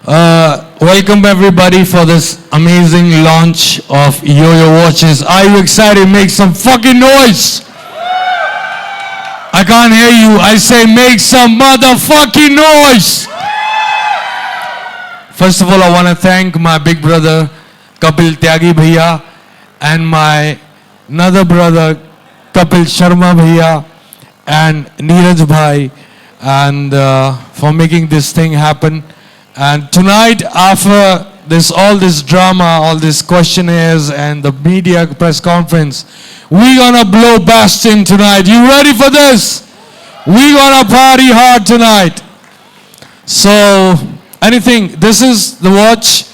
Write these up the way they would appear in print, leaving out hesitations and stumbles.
Welcome everybody for this amazing launch of Yo-Yo watches. Are you excited? Make some fucking noise! I can't hear you. I say make some motherfucking noise! First of all, I want to thank my big brother Kapil Tyagi Bhaiya and my another brother Kapil Sharma Bhaiya and Neeraj Bhai and for making this thing happen. And tonight, after all this drama, all these questionnaires and the media press conference, we're gonna blow Bastion tonight. You ready for this? We're gonna party hard tonight. So, this is the watch.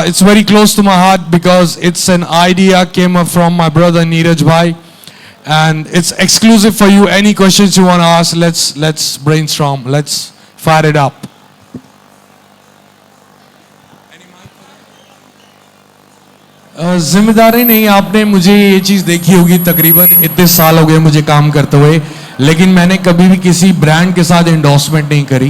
It's very close to my heart because it's an idea came up from my brother Neeraj Bhai. And it's exclusive for you. Any questions you want to ask, let's brainstorm. Let's fire it up. जिम्मेदारी नहीं, आपने मुझे ये चीज़ देखी होगी तकरीबन इतने साल हो गए मुझे काम करते हुए, लेकिन मैंने कभी भी किसी ब्रांड के साथ एंडोर्समेंट नहीं करी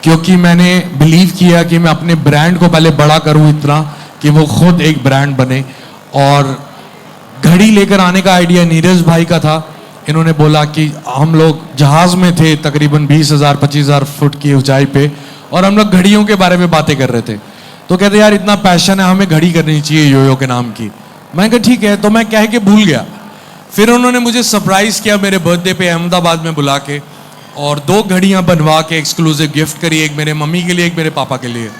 क्योंकि मैंने बिलीव किया कि मैं अपने ब्रांड को पहले बड़ा करूं इतना कि वो खुद एक ब्रांड बने। और घड़ी लेकर आने का आइडिया नीरज भाई का था। इन्होंने बोला कि हम लोग जहाज़ में थे तकरीबन 20,000-25,000 फुट की ऊंचाई पे और हम लोग घड़ियों के बारे में बातें कर रहे थे, तो कहते यार इतना पैशन है, हमें घड़ी करनी चाहिए योयो के नाम की। मैं कहा ठीक है, तो मैं कह के भूल गया। फिर उन्होंने मुझे सरप्राइज़ किया मेरे बर्थडे पे अहमदाबाद में बुला के और 2 घड़ियाँ बनवा के एक्सक्लूसिव गिफ्ट करी, एक मेरे मम्मी के लिए एक मेरे पापा के लिए।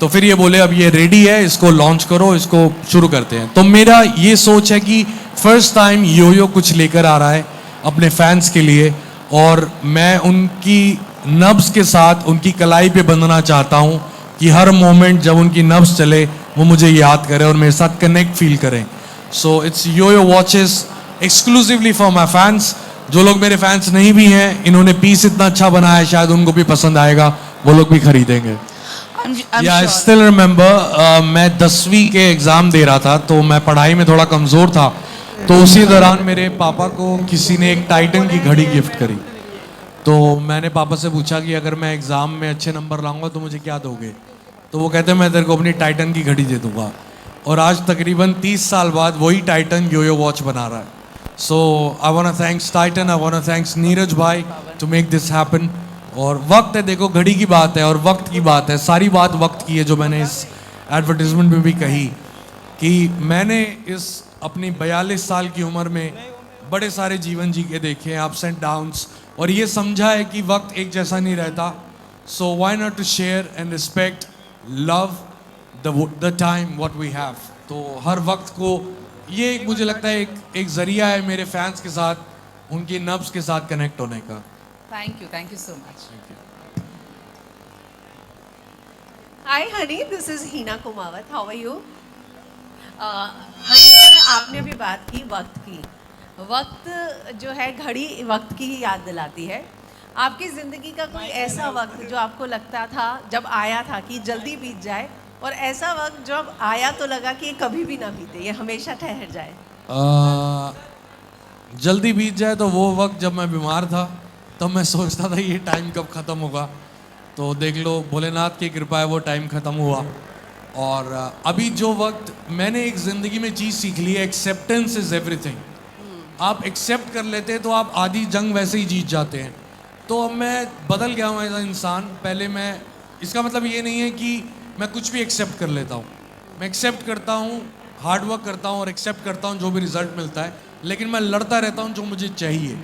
तो फिर ये बोले अब ये रेडी है, इसको लॉन्च करो, इसको शुरू करते हैं। तो मेरा ये सोच है कि फर्स्ट टाइम योयो कुछ लेकर आ रहा है अपने फैंस के लिए और मैं उनकी नब्ज़ के साथ उनकी कलाई पे बंधना चाहता हूँ कि हर मोमेंट जब उनकी नब्ज़ चले वो मुझे याद करें और मेरे साथ कनेक्ट फील करें। So it's YoYo watches exclusively for my fans. जो लोग मेरे फैंस नहीं भी हैं, इन्होंने पीस इतना अच्छा बनाया है, शायद उनको भी पसंद आएगा, वो लोग भी खरीदेंगे। आई स्टिल रिमेंबर मैं 10वीं के एग्ज़ाम दे रहा था, तो मैं पढ़ाई में थोड़ा कमज़ोर था, तो उसी दौरान मेरे पापा को किसी ने एक टाइटन की घड़ी गिफ्ट करी। तो मैंने पापा से पूछा कि अगर मैं एग्ज़ाम में अच्छे नंबर लाऊंगा तो मुझे क्या दोगे? तो वो कहते मैं तेरे को अपनी टाइटन की घड़ी दे दूंगा। और आज तकरीबन 30 साल बाद वही टाइटन योयो वॉच बना रहा है। So I want to thanks Titan, I want to thanks Neeraj भाई टू मेक दिस हैपन। और वक्त है, देखो घड़ी की बात है और वक्त की बात है, सारी बात वक्त की है, जो मैंने इस एडवर्टीजमेंट में भी कही कि मैंने इस अपनी 42 साल की उम्र में बड़े सारे जीवन जी के देखे, अप्स एंड डाउन्स, और ये समझा है कि वक्त एक जैसा नहीं रहता। So why not to share and respect love the time what we have. तो हर वक्त को ये मुझे लगता है एक जरिया है मेरे फैंस के साथ, उनकी नब्ज़ के साथ कनेक्ट होने का। Thank you so much. Hi honey, this is Heena Kumawat, how are you? Honey, आपने अभी बात की वक्त की। वक्त जो है, घड़ी वक्त की ही याद दिलाती है। आपकी ज़िंदगी का कोई ऐसा वक्त जो आपको लगता था जब आया था कि जल्दी बीत जाए, और ऐसा वक्त जब आया तो लगा कि ये कभी भी ना बीते, ये हमेशा ठहर जाए? जल्दी बीत जाए तो वो वक्त जब मैं बीमार था, तब मैं सोचता था ये टाइम कब ख़त्म होगा। तो देख लो, भोलेनाथ की कृपा है, वो टाइम ख़त्म हुआ। और अभी जो वक्त मैंने एक ज़िंदगी में चीज़ सीख ली है, एक्सेप्टेंस इज़ एवरीथिंग। आप एक्सेप्ट कर लेते हैं तो आप आधी जंग वैसे ही जीत जाते हैं। तो अब मैं बदल गया हूँ एज अ इंसान। पहले मैं, इसका मतलब ये नहीं है कि मैं कुछ भी एक्सेप्ट कर लेता हूँ, मैं एक्सेप्ट करता हूँ, हार्ड वर्क करता हूँ और एक्सेप्ट करता हूँ जो भी रिजल्ट मिलता है, लेकिन मैं लड़ता रहता हूँ जो मुझे चाहिए।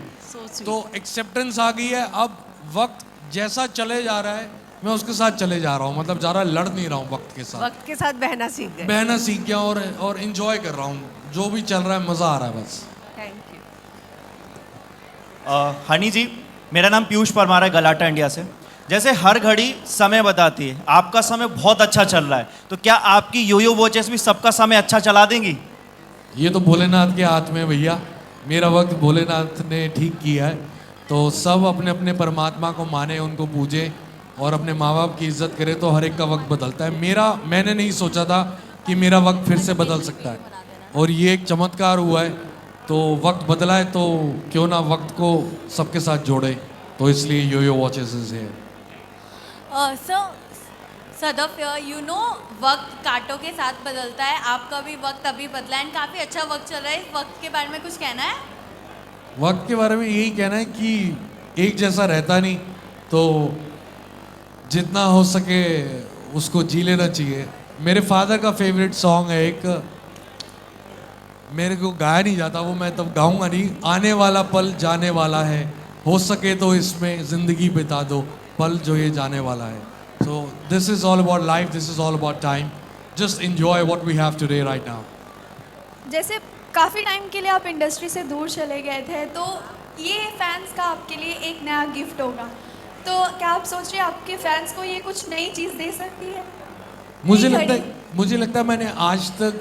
तो एक्सेप्टेंस आ गई है। अब वक्त जैसा चले जा रहा है मैं उसके साथ चले जा रहा हूँ, मतलब ज़्यादा लड़ नहीं रहा हूँ वक्त के साथ। वक्त के साथ बहना सीख गए। बहना सीख गया और एंजॉय कर रहा हूँ, जो भी चल रहा है मज़ा आ रहा है बस। Thank you. हनी जी, मेरा नाम पीयूष परमार है, गलाटा इंडिया से। जैसे हर घड़ी समय बताती है, आपका समय बहुत अच्छा चल रहा है, तो क्या आपकी योयो वॉचेस भी सबका समय अच्छा चला देंगी? ये तो भोलेनाथ के हाथ में भैया, मेरा वक्त भोलेनाथ ने ठीक किया है। तो सब अपने अपने परमात्मा को माने, उनको पूजे और अपने माँ बाप की इज्जत करे, तो हर एक का वक्त बदलता है। मैंने नहीं सोचा था कि मेरा वक्त फिर से बदल सकता है, और ये एक चमत्कार हुआ है। तो वक्त बदला है तो क्यों ना वक्त को सबके साथ जोड़े, तो इसलिए योयो वॉचेस है। So, सदफ, यू नो वक्त कांटों के साथ बदलता है, आपका भी वक्त अभी बदला है, काफ़ी अच्छा वक्त चल रहा है, इस वक्त के बारे में कुछ कहना है? वक्त के बारे में यही कहना है कि एक जैसा रहता नहीं, तो जितना हो सके उसको जी लेना चाहिए। मेरे फादर का फेवरेट सॉन्ग है एक, मेरे को गाया नहीं जाता वो, मैं तब गाऊंगा नहीं। आने वाला पल जाने वाला है, हो सके तो इसमें ज़िंदगी बिता दो पल जो ये जाने वाला है। So this is all about life, this is all about time, just enjoy what we have today right now. जैसे काफ़ी टाइम के लिए आप इंडस्ट्री से दूर चले गए थे, तो ये फैंस का आपके लिए एक नया गिफ्ट होगा, तो क्या आप सोच रहे हैं आपके फैंस को ये कुछ नई चीज़ दे सकती है? मुझे नई लगता घड़ी? है मैंने आज तक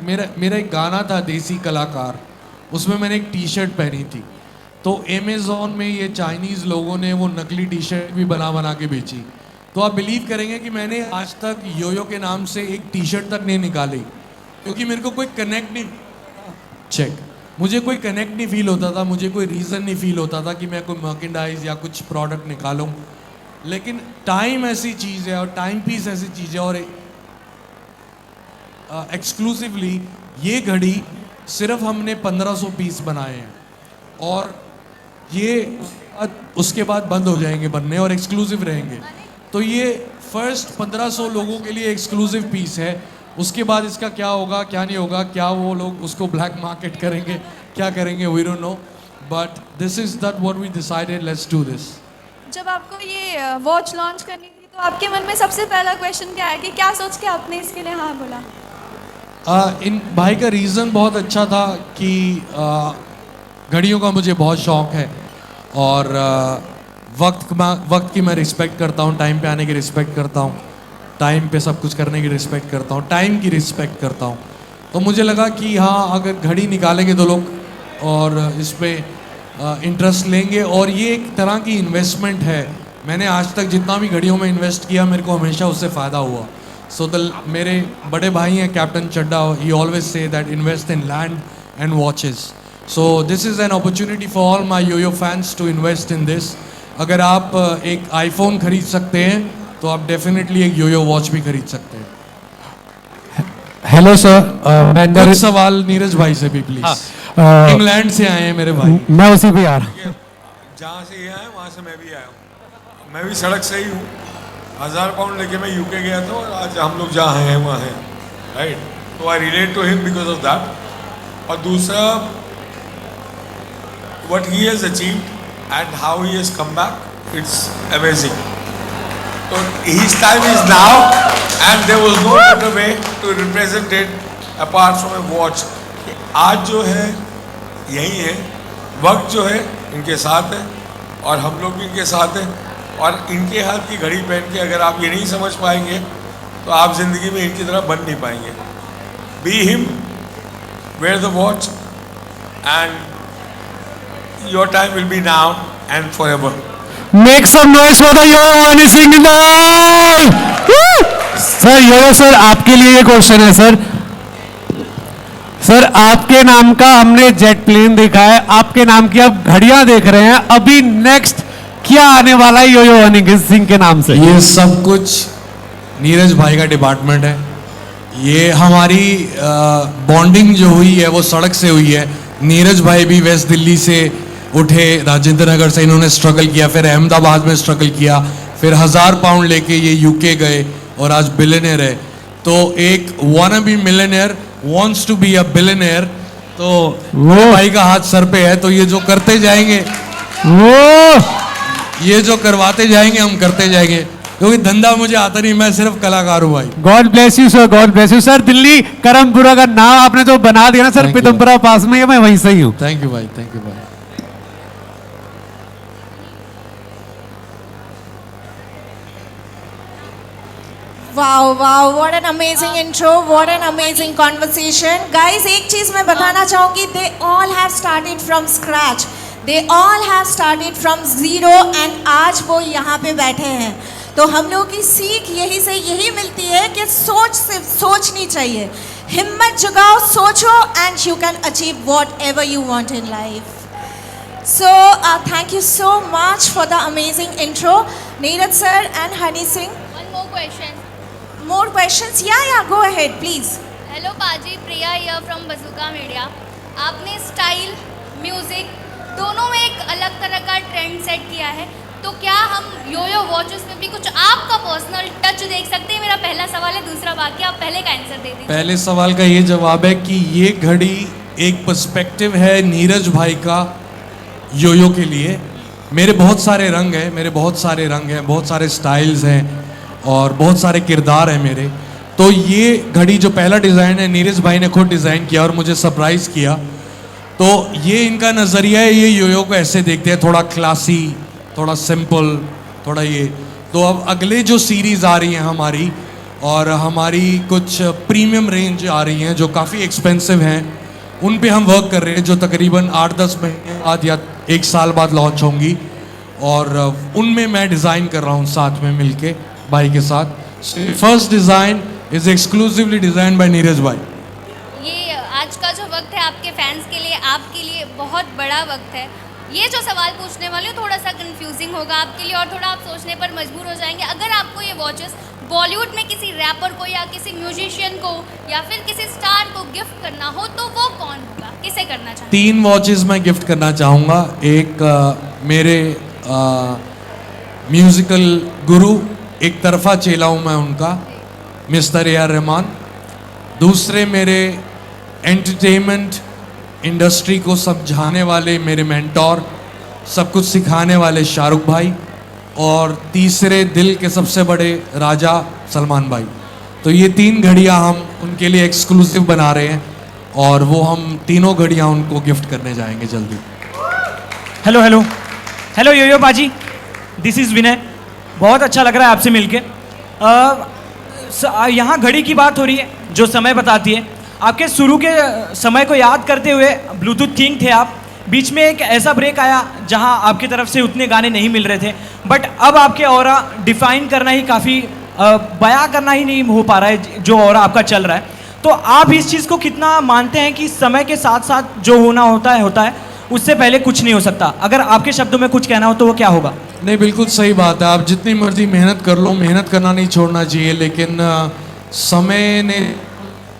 मेरा एक गाना था देसी कलाकार, उसमें मैंने एक टी शर्ट पहनी थी, तो अमेज़ॉन में ये चाइनीज़ लोगों ने वो नकली टी शर्ट भी बना के बेची। तो आप बिलीव करेंगे कि मैंने आज तक योयो के नाम से एक टी शर्ट तक नहीं निकाली, क्योंकि मेरे को कोई कनेक्ट नहीं, मुझे कोई कनेक्ट नहीं फील होता था, मुझे कोई रीज़न नहीं फील होता था कि मैं कोई मर्केंडाइज या कुछ प्रोडक्ट निकालूं। लेकिन टाइम ऐसी चीज़ है और टाइम पीस ऐसी चीज़ है, और एक्सक्लूसिवली ये घड़ी सिर्फ हमने 1500 पीस बनाए हैं, और ये उसके बाद बंद हो जाएंगे बनने और एक्सक्लूसिव रहेंगे। तो ये फर्स्ट 1500 लोगों के लिए एक्सक्लूसिव पीस है, उसके बाद इसका क्या होगा क्या नहीं होगा, क्या वो लोग उसको ब्लैक मार्केट करेंगे, क्या करेंगे, we don't know, but this is that what we decided, let's do this. जब आपको ये वॉच लॉन्च करनी थी, तो आपके मन में सबसे पहला क्वेश्चन क्या है कि क्या सोच के आपने इसके लिए हाँ बोला? इन भाई का रीज़न बहुत अच्छा था कि घड़ियों का मुझे बहुत शौक़ है, और वक्त की मैं रिस्पेक्ट करता हूँ, टाइम पे आने की रिस्पेक्ट करता हूँ, टाइम पे सब कुछ करने की रिस्पेक्ट करता हूँ, टाइम की रिस्पेक्ट करता हूँ। तो मुझे लगा कि हाँ, अगर घड़ी निकालेंगे तो लोग और इस पर इंटरेस्ट लेंगे, और ये एक तरह की इन्वेस्टमेंट है। मैंने आज तक जितना भी घड़ियों में इन्वेस्ट किया, मेरे को हमेशा उससे फ़ायदा हुआ। सो मेरे बड़े भाई हैं captain Chadda, he always say that invest in land and watches. So this is an opportunity for all my yoyo fans to invest in this. अगर आप एक आईफोन खरीद सकते हैं, तो आप डेफिनेटली एक योयो वॉच भी खरीद सकते हैं। हेलो सर, कुछ सवाल नीरज भाई से भी प्लीज। इंग्लैंड से आए हैं मेरे भाई। मैं उसी पे आ रहा। जहाँ से ये आए वहाँ से मैं भी आया हूँ, मैं भी सड़क से ही हूँ। 1000 पाउंड लेके मैं यूके गया था, और आज हम लोग जहाँ हैं वहाँ हैं, राइट। तो I relate to him because of that. और दूसरा, what he has achieved and how he has come back, it's amazing. So his time is now, and there was no better way to represent it apart from a watch. आज जो है यही है, वक्त जो है इनके साथ है, और हम लोग भी इनके साथ हैं, और इनके हाथ की घड़ी पहन के अगर आप ये नहीं समझ पाएंगे, तो आप ज़िंदगी में इनकी तरह बन नहीं पाएंगे। Be him, wear the watch, and your time will be now and forever. Make some noise for the Yo-Yo Hany Singh in the hall. Sir yoyo sir, आपके लिए ये क्वेश्चन है सर। सर आपके नाम का हमने जेट प्लेन देखा है, आपके नाम की अब घड़ियां देख रहे हैं, अभी नेक्स्ट क्या आने वाला है योयो हनी सिंह के नाम से? ये सब कुछ नीरज भाई का डिपार्टमेंट है। ये हमारी बॉन्डिंग जो हुई है वो सड़क से हुई है। नीरज भाई भी वेस्ट दिल्ली से उठे, राजेंद्र नगर से इन्होंने स्ट्रगल किया, फिर अहमदाबाद में स्ट्रगल किया, फिर 1000 पाउंड लेके ये यूके गए, और आज बिलियनियर है। तो एक wanna be millionaire wants to be a billionaire, तो वो भाई का हाथ सर पे है। तो ये जो करते जाएंगे, ये जो करवाते जाएंगे हम करते जाएंगे, क्योंकि धंधा मुझे आता नहीं, मैं सिर्फ कलाकार हूँ भाई। God bless you sir, God bless you sir. Delhi Karampura का नाम आपने जो बना दिया ना सर, Thank you. पीतमपुरा पास में, मैं वहीं से ही हूँ। थैंक यू भाई, थैंक यू भाई। Wow, wow, what an amazing intro, what an amazing conversation. Guys, एक चीज़ मैं बताना चाहूँगी, they all have started from scratch. They all have started from zero, and आज वो यहाँ पे बैठे हैं। तो हम लोगों की सीख यही मिलती है कि सोच सिर्फ सोचनी चाहिए, हिम्मत जगाओ, सोचो, and you can achieve whatever you want in life. So, thank you so much for the amazing intro, Neeraj sir and Hany Singh. One more question. more questions? Yeah, go ahead, please. Hello पाजी, प्रिया here from bazooka media. आपने style, music दोनों में एक अलग तरह का trend set किया है, तो क्या हम योयो वॉचेस में भी कुछ आपका पर्सनल टच देख सकते हैं? मेरा पहला सवाल है। दूसरा बाकी आप पहले का आंसर दे दीजिए। पहले सवाल का ये जवाब है कि ये घड़ी एक पर्सपेक्टिव है नीरज भाई का योयो के लिए। मेरे बहुत सारे रंग हैं, बहुत सारे स्टाइल्स हैं और बहुत सारे किरदार हैं मेरे। तो ये घड़ी जो पहला डिज़ाइन है नीरज भाई ने खुद डिज़ाइन किया और मुझे सरप्राइज़ किया। तो ये इनका नज़रिया है, ये योयो को ऐसे देखते हैं, थोड़ा क्लासी, थोड़ा सिंपल, थोड़ा ये। तो अब अगले जो सीरीज़ आ रही हैं हमारी, और हमारी कुछ प्रीमियम रेंज आ रही हैं जो काफ़ी एक्सपेंसिव हैं, उन पे हम वर्क कर रहे हैं, जो तकरीबन 8-10 महीने बाद या 1 साल बाद लॉन्च होंगी। और उनमें मैं डिज़ाइन कर रहा हूँ साथ में मिलके भाई के साथ। First design is exclusively design by Neeraj भाई। ये आज का जो वक्त है आपके फैंस के लिए, आपके लिए बहुत बड़ा वक्त है। ये जो सवाल पूछने वाले हो थोड़ा सा कंफ्यूजिंग होगा आपके लिए और थोड़ा आप सोचने पर मजबूर हो जाएंगे। अगर आपको ये वॉचेस बॉलीवुड में किसी रैपर को या किसी म्यूजिशियन को या फिर किसी स्टार को गिफ्ट करना हो तो वो कौन होगा, किसे करना चाहेंगे? 3 वॉचेस मैं गिफ्ट करना चाहूँगा। एक मेरे म्यूज़िकल गुरु, एक तरफा चेला हूँ मैं उनका, मिस्टर ए आर रहमान। दूसरे मेरे एंटरटेनमेंट इंडस्ट्री को समझाने वाले मेरे मेंटोर, सब कुछ सिखाने वाले शाहरुख भाई। और तीसरे दिल के सबसे बड़े राजा सलमान भाई। तो ये 3 घड़ियाँ हम उनके लिए एक्सक्लूसिव बना रहे हैं और वो हम तीनों घड़ियाँ उनको गिफ्ट करने जाएंगे जल्दी। हेलो हेलो हेलो योयो पाजी, दिस इज़ विनय। बहुत अच्छा लग रहा है आपसे मिलके। यहाँ घड़ी की बात हो रही है जो समय बताती है। आपके शुरू के समय को याद करते हुए ब्लूटूथ किंग थे आप। बीच में एक ऐसा ब्रेक आया जहाँ आपकी तरफ से उतने गाने नहीं मिल रहे थे, बट अब आपके ऑरा डिफाइन करना ही काफ़ी बयां करना ही नहीं हो पा रहा है जो ऑरा आपका चल रहा है। तो आप इस चीज़ को कितना मानते हैं कि समय के साथ साथ जो होना होता है उससे पहले कुछ नहीं हो सकता? अगर आपके शब्दों में कुछ कहना हो तो वो क्या होगा? नहीं, बिल्कुल सही बात है। आप जितनी मर्जी मेहनत कर लो, मेहनत करना नहीं छोड़ना चाहिए, लेकिन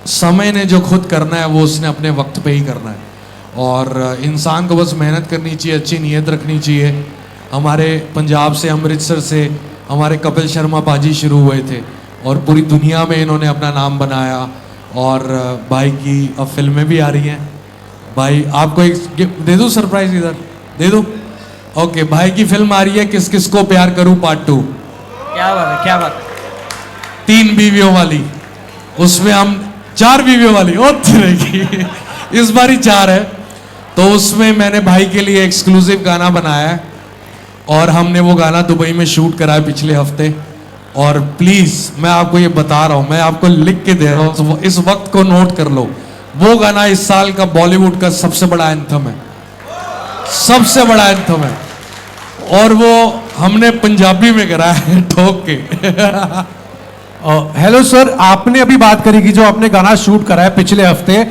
समय ने जो खुद करना है वो उसने अपने वक्त पे ही करना है। और इंसान को बस मेहनत करनी चाहिए, अच्छी नीयत रखनी चाहिए। हमारे पंजाब से, अमृतसर से हमारे कपिल शर्मा पाजी शुरू हुए थे और पूरी दुनिया में इन्होंने अपना नाम बनाया। और भाई की अब फिल्में भी आ रही हैं। भाई आपको एक गिफ्ट दे दूँ, सरप्राइज इधर दे दूँ? ओके, भाई की फिल्म आ रही है किस किस को प्यार करूँ पार्ट 2। क्या बात है, क्या बात है। 3 बीवियों वाली, उसमें हम 4 बीवियों वाली रहेगी इस बार ही 4 है। तो उसमें मैंने भाई के लिए एक्सक्लूसिव गाना बनाया है और हमने वो गाना दुबई में शूट करा है पिछले हफ्ते। और प्लीज़ मैं आपको ये बता रहा हूँ, मैं आपको लिख के दे रहा हूँ, इस वक्त को नोट कर लो। वो गाना इस साल का बॉलीवुड का सबसे बड़ा एंथम है, सबसे बड़ा एंथम है। और वो हमने पंजाबी में करा है ठोक के हेलो सर, आपने अभी बात करी कि जो आपने गाना शूट करा है पिछले हफ्ते,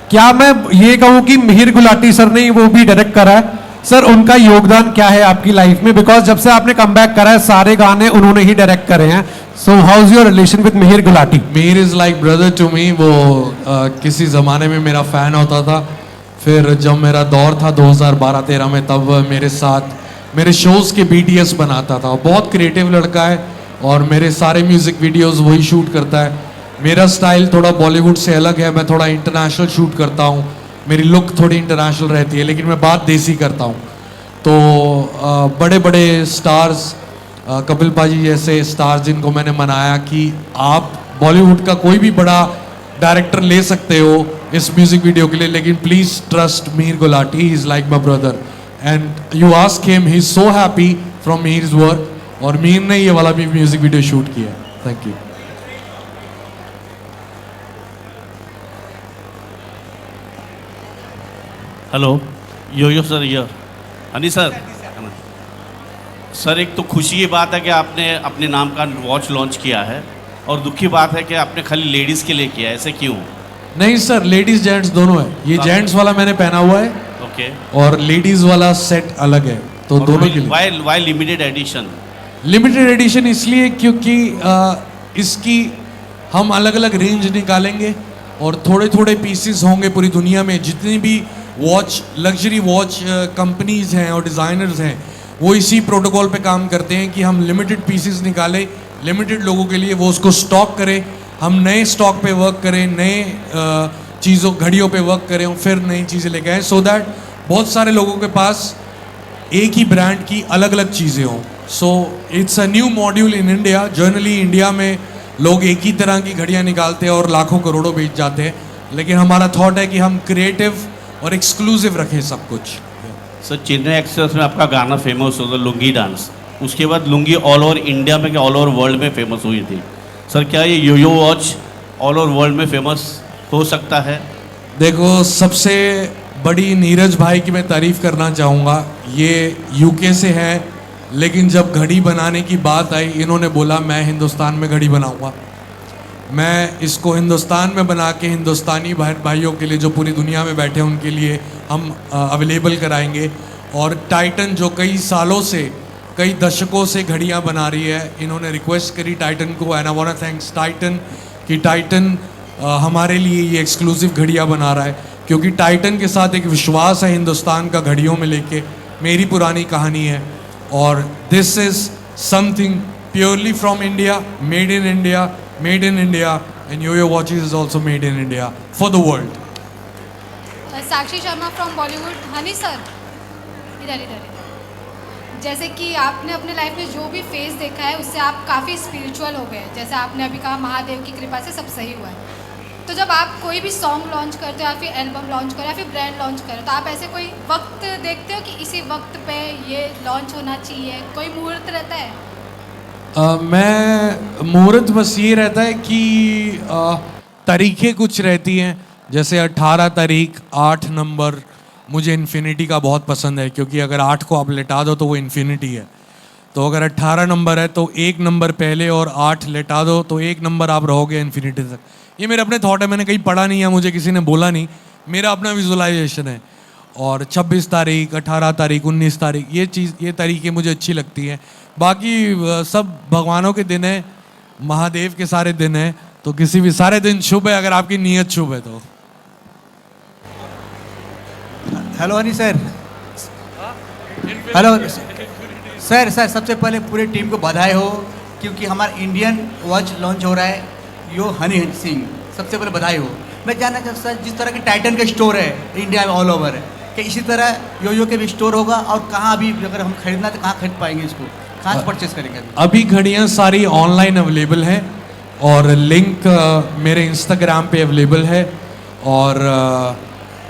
क्या मैं ये कहूँ कि मिहिर गुलाटी सर ने वो भी डायरेक्ट करा है? सर उनका योगदान क्या है आपकी लाइफ में? बिकॉज जब से आपने कम बैक करा है सारे गाने उन्होंने ही डायरेक्ट करे हैं। So how is your relation with Mihir Gulati? Mihir is like brother to me. वो किसी ज़माने में मेरा फ़ैन होता था, फिर जब मेरा दौर था 2012-13 में, तब मेरे साथ मेरे शोज़ के BTS बनाता था। बहुत क्रिएटिव लड़का है और मेरे सारे म्यूज़िक वीडियोस वही शूट करता है। मेरा स्टाइल थोड़ा बॉलीवुड से अलग है, मैं थोड़ा इंटरनेशनल शूट करता हूँ, मेरी लुक थोड़ी इंटरनेशनल रहती है, लेकिन मैं बात देसी करता हूँ। तो बड़े बड़े स्टार्स, कपिल पाजी जैसे स्टार्स, जिनको मैंने मनाया कि आप बॉलीवुड का कोई भी बड़ा डायरेक्टर ले सकते हो इस म्यूज़िक वीडियो के लिए, लेकिन please trust Mihir Gulati, he is like my brother and you ask him, he is so happy from Mihir's work. और मिहिर ने ये वाला भी म्यूज़िक वीडियो शूट किया। Thank you. Hello Yo Yo sir, ये हनी सर। सर एक तो खुशी की बात है कि आपने अपने नाम का वॉच लॉन्च किया है, और दुखी बात है कि आपने खाली लेडीज़ के लिए किया है, ऐसे क्यों? नहीं सर, लेडीज़ जेंट्स दोनों है। ये जेंट्स वाला मैंने पहना हुआ है, ओके, और लेडीज़ वाला सेट अलग है, तो दोनों के लिए। Why limited edition? Limited edition इसलिए क्योंकि इसकी हम अलग अलग रेंज निकालेंगे और थोड़े थोड़े पीसेस होंगे पूरी दुनिया में। जितनी भी वॉच लग्जरी वॉच कंपनीज हैं और डिज़ाइनर्स हैं वो इसी प्रोटोकॉल पे काम करते हैं कि हम लिमिटेड पीसेस निकालें लिमिटेड लोगों के लिए, वो उसको स्टॉक करें, हम नए स्टॉक पे वर्क करें, नए चीज़ों घड़ियों पे वर्क करें और फिर नई चीज़ें लेके आएँ, सो दैट बहुत सारे लोगों के पास एक ही ब्रांड की अलग अलग चीज़ें हों। So it's a new module in India. Generally India में लोग एक ही तरह की घड़ियाँ निकालते हैं और लाखों करोड़ों बेच जाते हैं, लेकिन हमारा थॉट है कि हम क्रिएटिव और एक्सक्लूसिव रखें सब कुछ। सर चेन्नई एक्सप्रेस में आपका गाना फेमस होता लुंगी डांस, उसके बाद लुंगी ऑल ओवर इंडिया में क्या ऑल ओवर वर्ल्ड में फेमस हुई थी। सर क्या ये yoyo watch all over world में फेमस हो सकता है? देखो, सबसे बड़ी नीरज भाई की मैं तारीफ़ करना चाहूँगा। ये यूके से है, लेकिन जब घड़ी बनाने की बात आई इन्होंने बोला मैं हिंदुस्तान में घड़ी बनाऊँगा। मैं इसको हिंदुस्तान में बना के हिंदुस्तानी भाइयों के लिए जो पूरी दुनिया में बैठे हैं उनके लिए हम अवेलेबल कराएंगे। और टाइटन जो कई सालों से कई दशकों से घड़ियाँ बना रही है, इन्होंने रिक्वेस्ट करी टाइटन को, and I want to thanks Titan कि टाइटन हमारे लिए ये एक्सक्लूसिव घड़ियाँ बना रहा है, क्योंकि टाइटन के साथ एक विश्वास है हिंदुस्तान का घड़ियों में लेके। मेरी पुरानी कहानी है और this is something purely from India, made in India, made in India, and Yo-Yo watches is also made in India for the world. Sakshi Sharma from Bollywood. Honey sir इधर इधर जैसे कि आपने अपने लाइफ में जो भी फेस देखा है उससे आप काफ़ी स्पिरिचुअल हो गए, जैसे आपने अभी कहा महादेव की कृपा से सब सही हुआ है। तो जब आप कोई भी सॉन्ग लॉन्च करते हो या फिर एल्बम लॉन्च करो या फिर ब्रांड लॉन्च करो, तो आप ऐसे कोई वक्त देखते हो कि इसी वक्त पे ये लॉन्च होना चाहिए, कोई मुहूर्त रहता है? मैं मुहूर्त बस ये रहता है कि तारीखें कुछ रहती हैं, जैसे 18 तारीख 8 नंबर मुझे इन्फिनिटी का बहुत पसंद है, क्योंकि अगर 8 को आप लेटा दो तो वो इन्फिनिटी है। तो अगर 18 नंबर है तो 1 नंबर पहले और 8 लेटा दो तो 1 नंबर आप रहोगे इन्फिनिटी तक। ये मेरे अपने थॉट है, मैंने कहीं पढ़ा नहीं है, मुझे किसी ने बोला नहीं, मेरा अपना विजुअलाइजेशन है। और 26 तारीख 18 तारीख 19 तारीख ये तारीखें मुझे अच्छी लगती हैं। बाकी सब भगवानों के दिन है, महादेव के सारे दिन है, तो किसी भी सारे दिन शुभ है अगर आपकी नीयत शुभ है तो। Hello Honey sir. Hello sir. सबसे पहले पूरी टीम को बधाई हो, क्योंकि हमारा इंडियन वॉच लॉन्च हो रहा है यो हनी सिंह, सबसे पहले बधाई हो। मैं जानना चाहता सर, जिस तरह के टाइटन का स्टोर है इंडिया में ऑल ओवर है, कि इसी तरह योयो के भी स्टोर होगा, और कहाँ अभी अगर हम खरीदना तो कहाँ खरीद पाएंगे इसको, कहाँ से परचेस करेंगे? अभी घड़ियाँ सारी ऑनलाइन अवेलेबल हैं और लिंक मेरे इंस्टाग्राम पे अवेलेबल है, और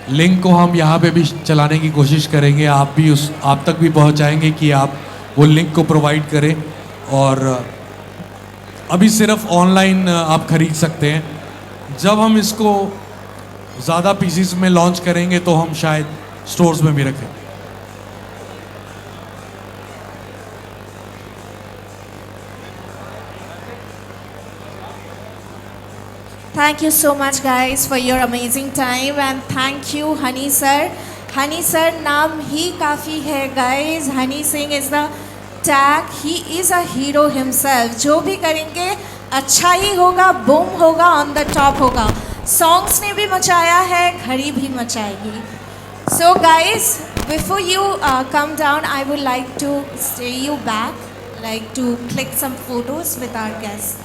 लिंक को हम यहाँ पे भी चलाने की कोशिश करेंगे, आप तक भी पहुँचाएंगे कि आप वो लिंक को प्रोवाइड करें। और अभी सिर्फ ऑनलाइन आप खरीद सकते हैं। जब हम इसको ज़्यादा पीसीस में लॉन्च करेंगे तो हम शायद स्टोर्स में भी रखें। Thank you so much guys for your amazing time, and thank you Honey sir. Honey sir नाम ही काफ़ी है guys. Honey Singh is the tag. He is a hero himself. जो भी करेंगे अच्छा ही होगा, बूम होगा, on the top होगा। Songs ने भी मचाया है, घड़ी भी मचाएगी। So guys, before you come down, I would like to stay you back, like to click some photos with our guests.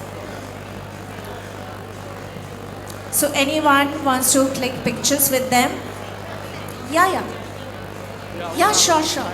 So anyone wants to click pictures with them? Yeah, sure.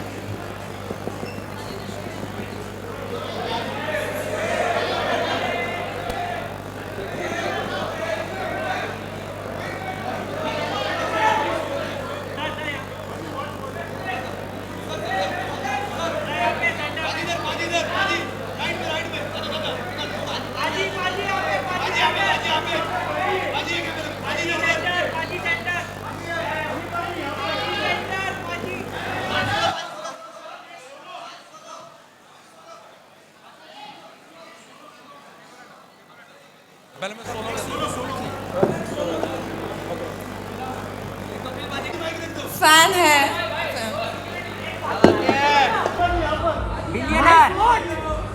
Fan है।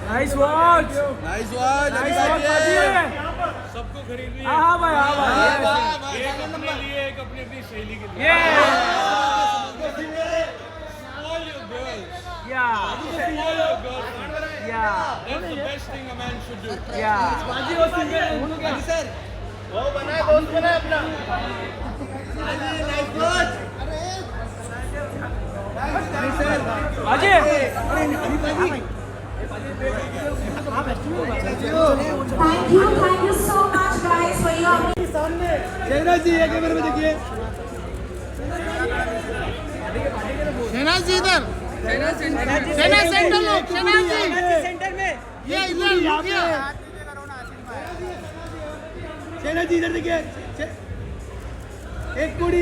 Nice watch. सबको खरीद रही है। हाँ भाई, हाँ भाई। एक अपने लिए, एक अपनी अपनी शैली के लिए। Yeah. Spoil your girls. Yeah. Spoil your girlfriend. Yeah. That's the best thing a man should do. Yeah. बाजी। Thank you so much guys for your Shehnaaz जी एक कैमरे में देखिए। शहनाज जी इधर। शहनाज सेंटर लो। शहनाज जी सेंटर में। ये इधर आ गया। शहनाज जी इधर देखिए। एक कुड़ी।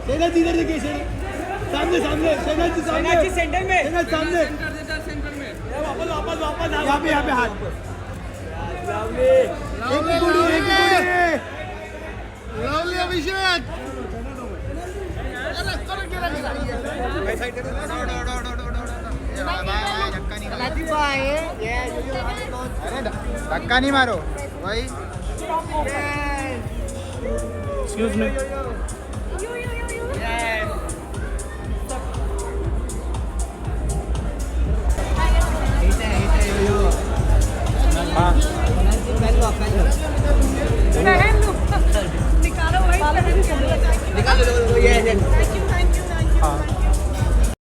शहनाज जी इधर देखिए। सामने शहनाज जी सामने। शहनाज जी सेंटर में। शहनाज सामने। सेंटर में। वापस यहाँ पे हाथ। एक कुड़ी। लवली अभिषेक। धक्का नहीं मारो भाई। Excuse me.